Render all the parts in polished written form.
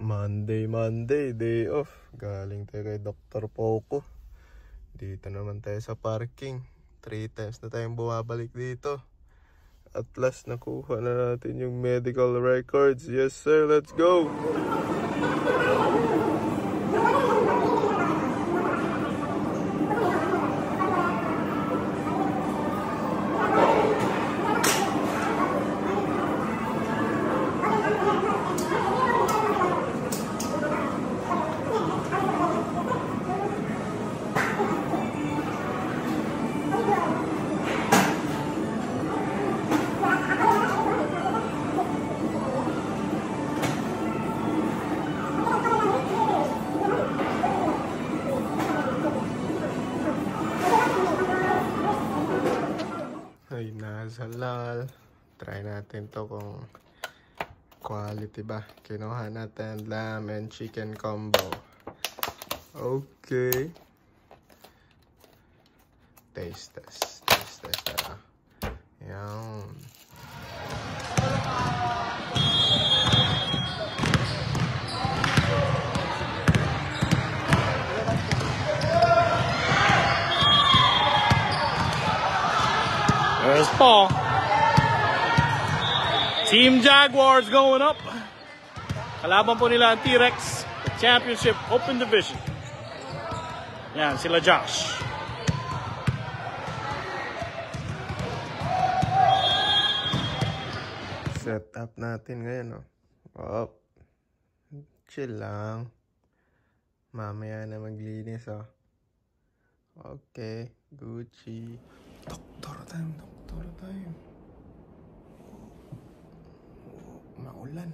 Monday, day off. Galing tayo kay Dr. Poco. Dito naman tayo sa parking. 3 times na tayong bumabalik dito. At last, nakuha na natin yung medical records. Yes sir, let's go! Ay, nasalal. Try natin to kung quality ba. Kinuha natin lamb and chicken combo. Okay. Taste test. Yan. There's Paul. Team Jaguars going up. Kalaban po nila ang T-Rex, the Championship Open Division. Yan, sila Josh. Set up natin ngayon, oh. Chill lang. Mamaya na maglinis, oh. Okay, Gucci. Doktor time. Maulan.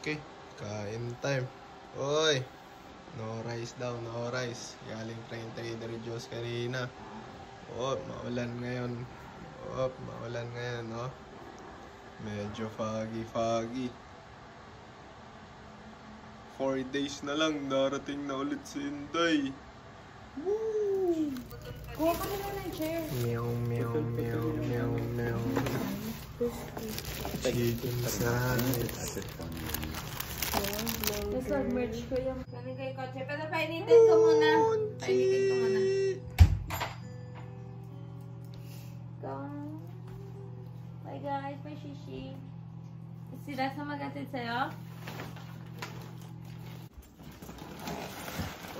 Okay, kain time. Oy, no rice daw, no rice. Galing Trader Joe's kanina. Maulan ngayon, no? Medyo foggy. 4 days na lang, darating na ulit si Inday. Woo! Kuha ka na ng chair. Meow. Chicken size. Let's merch ko yung galing kay kotse. Pero painitin ko muna. Bye guys, may shishi. Sila sa magatid sa'yo?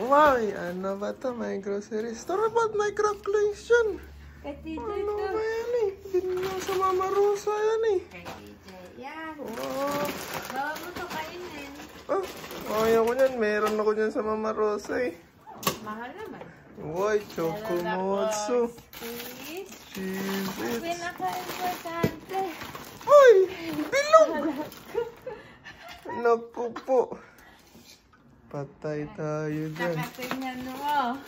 Why? Ano ba to? May grocery store? Ba't may crack links dyan? Kay TJ Ano to. ba yan eh? Hindi sa Mama Rosa yan eh. Kay TJ. Yan. Oh. Bawal mo to kainin. Ayaw ko yan. Meron ako dyan sa Mama Rosa eh. Mahal naman. Uy, chokomotsu. Please. Cheese it. Pinaka-importante. Uy! Bilog! Naku po. Patay tayo dyan. Kakatingnan mo.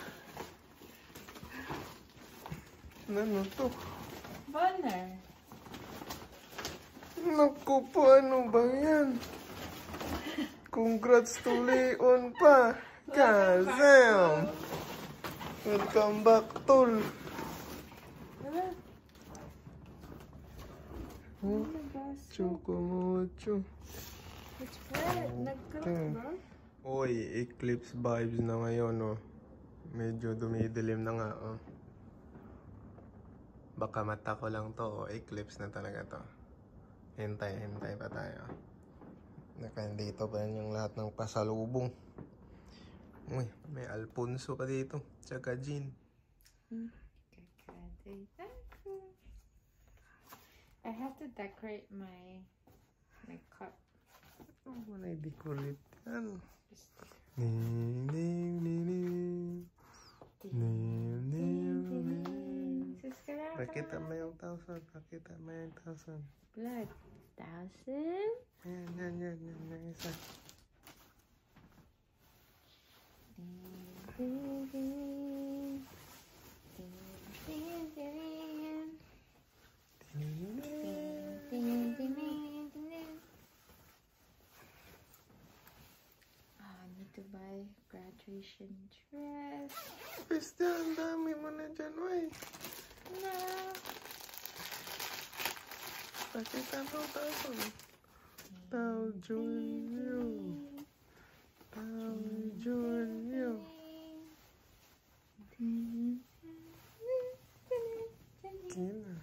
Ano to? Boner. Naku po, ano ba yan? Congrats to Leon pa. Kazam! Welcome back, tol. Chocomocho. It's wet. Nag-crack ba? Uy, eclipse vibes na ngayon, oh. Medyo dumidilim na nga, oh. Baka mata ko lang to, oh. Eclipse na talaga to. Hintay pa tayo. Nakandito pa rin yung lahat ng pasalubong. Uy, may Alfonso pa dito. Tsaka Jean. I have to decorate my cup. Oh, may decorate yan. Pakita mo yung 1,000. Blood. 1,000? Yan. Yung isa. to buy graduation dress. Piste, ang dami mo na dyan, wey. No. Pakita mo tayo. Tao Junior. Tao Junior. Kina.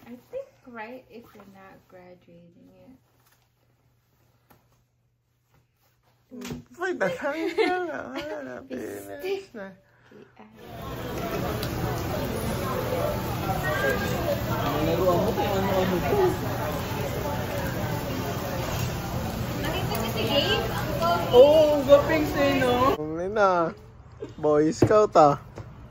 I think right if you're not graduating yet. Ay, dalang na. Pinis na. Nakita niyo si Gabe? Ang pogi. Oo, gaping sa'yo, no? Uli na. Boy Scout ah.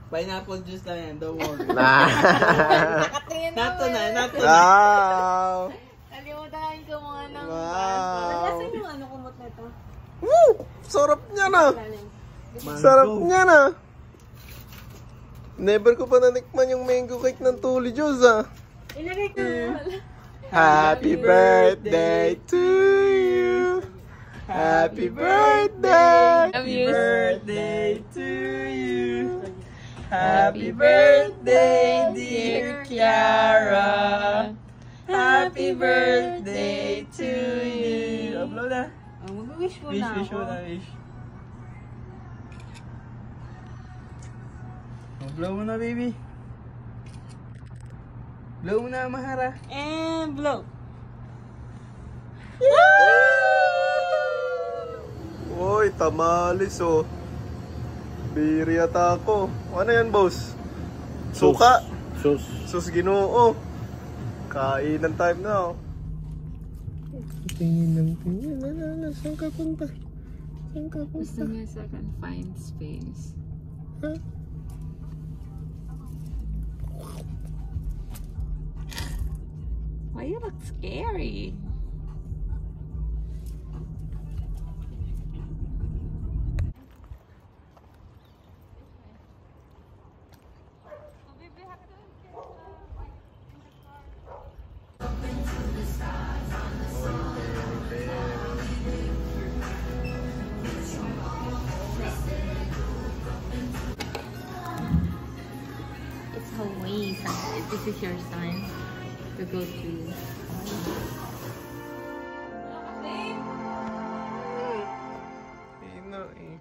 Pineapple juice lang yan, don't worry. Nakatingin Nato na, nato na. Wow. Kalimutan ko mga nang Wow. Nasaan yung ano kumot na to? Woo! Sarap niya na. Sarap niya na. Never ko pa nanikman yung mango cake ng Tuli Juice ah. Ilagay ko na. Happy birthday to you. Happy birthday. Happy birthday to you. Happy birthday, dear Kiara. Happy birthday to you. Upload na. Mag-wish ko Wish, na wish mo ako. na, wish. Blow mo na, baby. Blow mo na, Mahara. And blow. Uy, tamales oh. Biri ata ako. Ano yan, boss? Suka. Sus. Sus Ginoo. Kainan time na oh. Tingin ng tingin. Saan ka punta? Saan ka Gusto punta? niya sa confined space. Ha? Why you look scary? It's Hawaii sign. This is your sign to go to. Ina eh.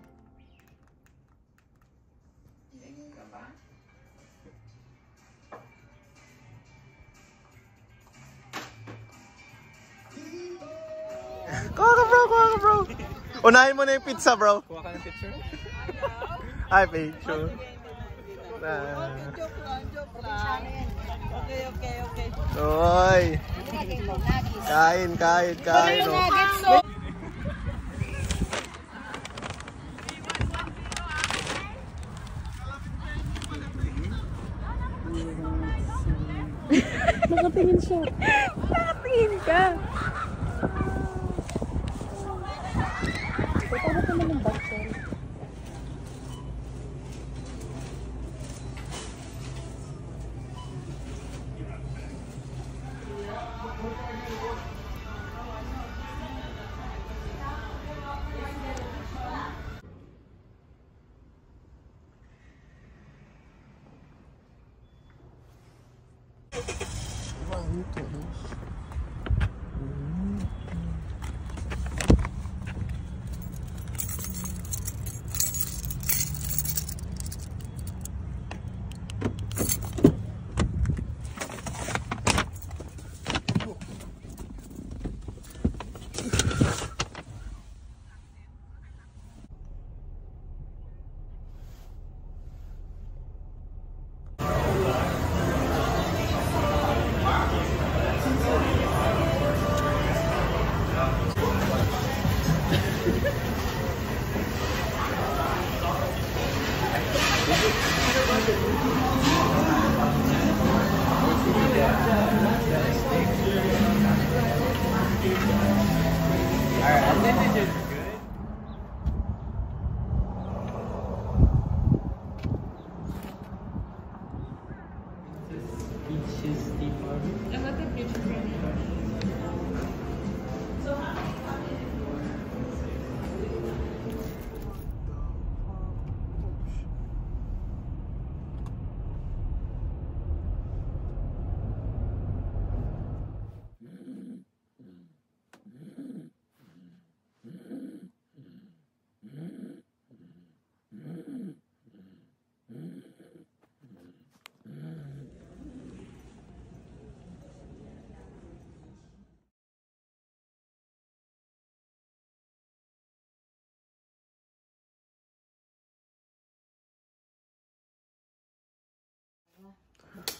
Kuha ka bro, kuha ka bro. Unahin mo na yung pizza bro. Kuha ka ng picture? Ay, picture. Joke lang. Okay. Oy. Kain, kain, kain. Oh. Nakatingin siya. Nakatingin ka. Tatawa ka naman ng bakal.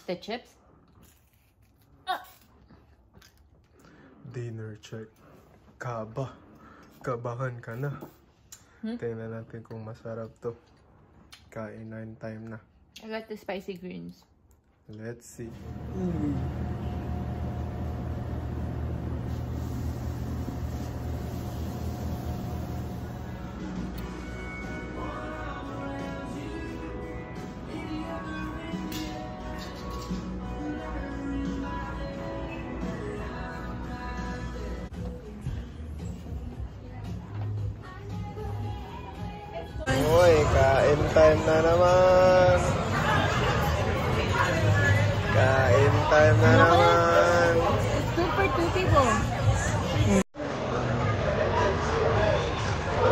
the chips. Dinner check. Kabahan ka na. Tingnan natin kung masarap to. Kain time na. I got the spicy greens. Let's see. Uy, kain time na naman. Kain time na naman. Super 2 people.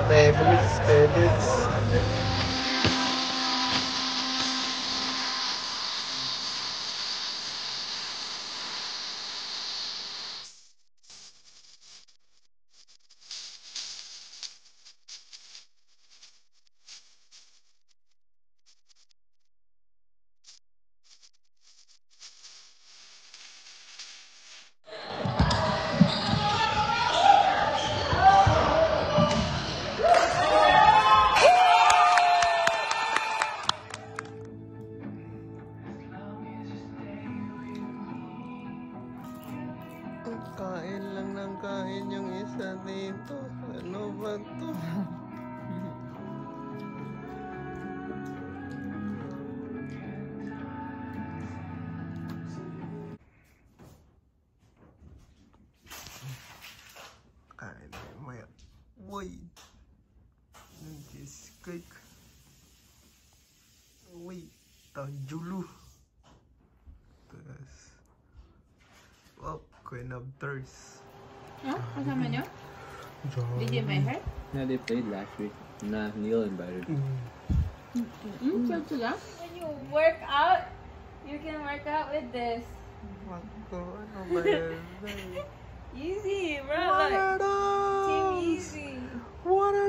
Tables, edits. Kain lang ng kain yung isa dito. Ano ba to? Kain tayo maya. Uy! Yung cheesecake. Uy! Tanjulu. Tapos... Oh, Queen of Thirst. Huh? Kasama nyo? Did you make her? Yeah, they played last week. Nah, Neil invited. Chill sila? When you work out, you can work out with this. Wako, ano ba yan? Easy, bro. What Like, are Team those? Easy. What are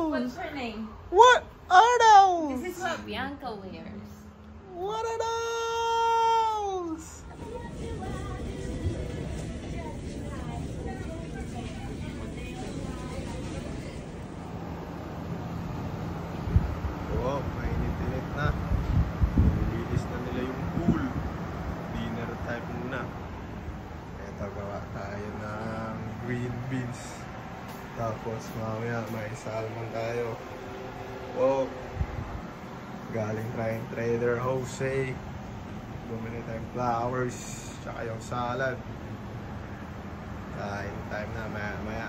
What's those? her name? What are those? This is what Bianca wears. What are those? Wow, mainit-init na. Nililis na nila yung pool. Dinner time muna. Eto, gawa tayo ng green beans. Tapos mamaya may salmon tayo. Wow. Galing tayong Trader Jose. Bumili tayong flowers. Tsaka yung salad. Kain time na maya.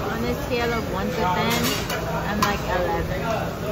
On a scale of 1 to 10, I'm like 11.